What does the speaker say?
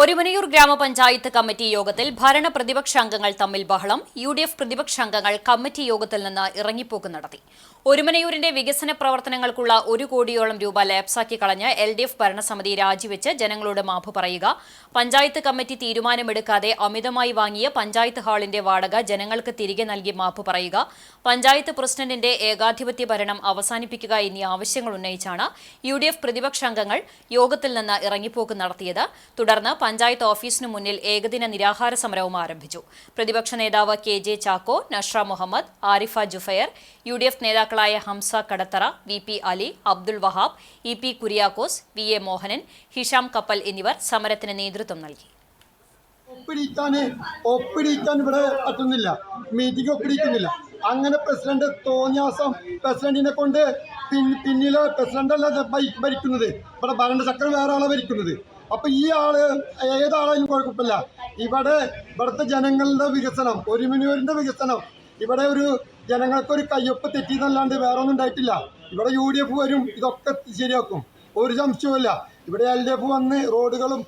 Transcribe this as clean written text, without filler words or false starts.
ഒരുമനയൂർ ഗ്രാമപഞ്ചായത്ത് കമ്മിറ്റി യോഗത്തിൽ ഭരണ പ്രതിപക്ഷ അംഗങ്ങൾ തമ്മിൽ ബഹളം. UDF പ്രതിപക്ഷ അംഗങ്ങൾ കമ്മിറ്റി യോഗത്തിൽ നിന്ന് ഇറങ്ങിപ്പോക്ക് നടത്തി. ഒരുമനയൂരിന്റെ വികസന പ്രവർത്തനങ്ങൾക്കുള്ള 1 കോടിയോളം രൂപ ലാപ്സാക്കി കളഞ്ഞ് LDF ഭരണസമിതി രാജിവെച്ച് ജനങ്ങളോട് മാപ്പ് പറയുക, പഞ്ചായത്ത് കമ്മിറ്റി തീരുമാനമെടുക്കാതെ അമിതമായി വാങ്ങിയ പഞ്ചായത്ത് ഹാളിന്റെ വാടക ജനങ്ങൾക്ക് തിരികെ നൽകി മാപ്പ് പറയുക, പഞ്ചായത്ത് പ്രസിഡന്റിന്റെ ഏകാധിപത്യ ഭരണം അവസാനിപ്പിക്കുക എന്നീ ആവശ്യങ്ങൾ ഉന്നയിച്ചാണ് UDF പ്രതിപക്ഷ അംഗങ്ങൾ യോഗത്തിൽ നിന്ന് ഇറങ്ങിപ്പോക്ക് നടത്തിയത്. തുടർന്ന് പഞ്ചായത്ത് ഓഫീസിനു മുന്നിൽ ഏകദിന നിരാഹാര സമരവും ആരംഭിച്ചു. പ്രതിപക്ഷ നേതാവ് KJ ചാക്കോ, നഷ്ര മുഹമ്മദ്, ആരിഫ ജുഫയർ, UDF നേതാക്കളായ Hamza Kadathara, VP Ali, Abdul Wahab, EP Kuriakose, VA Mohanan, Hisham Kappal എന്നിവർ സമരത്തിന് നേതൃത്വം നൽകി. ഒപ്പിടിക്കാൻ ഇവിടെ പറ്റുന്നില്ല, മീറ്റിംഗ് ഒപ്പിടിക്കുന്നില്ല. അങ്ങനെ പ്രസിഡന്റ് തോന്നിയാസം പ്രസിഡന്റിനെ കൊണ്ട് പിന്നില് പ്രസിഡന്റല്ല ഭരിക്കുന്നത്, ഇവിടെ ഭരണചക്രം വേറെ ആളെ ഭരിക്കുന്നത്. അപ്പൊ ഈ ആള് ഏതാളായാലും കുഴപ്പമില്ല. ഇവിടുത്തെ ജനങ്ങളുടെ വികസനം, ഒരുമനയൂരിന്റെ വികസനം, ഇവിടെ ഒരു ജനങ്ങൾക്കൊരു കയ്യൊപ്പ് തെറ്റിയെന്നല്ലാണ്ട് വേറെ ഒന്നും ഉണ്ടായിട്ടില്ല. ഇവിടെ UDF വരും, ഇതൊക്കെ ശരിയാക്കും, ഒരു സംശയവുമില്ല. ഇവിടെ LDF വന്ന് റോഡുകളും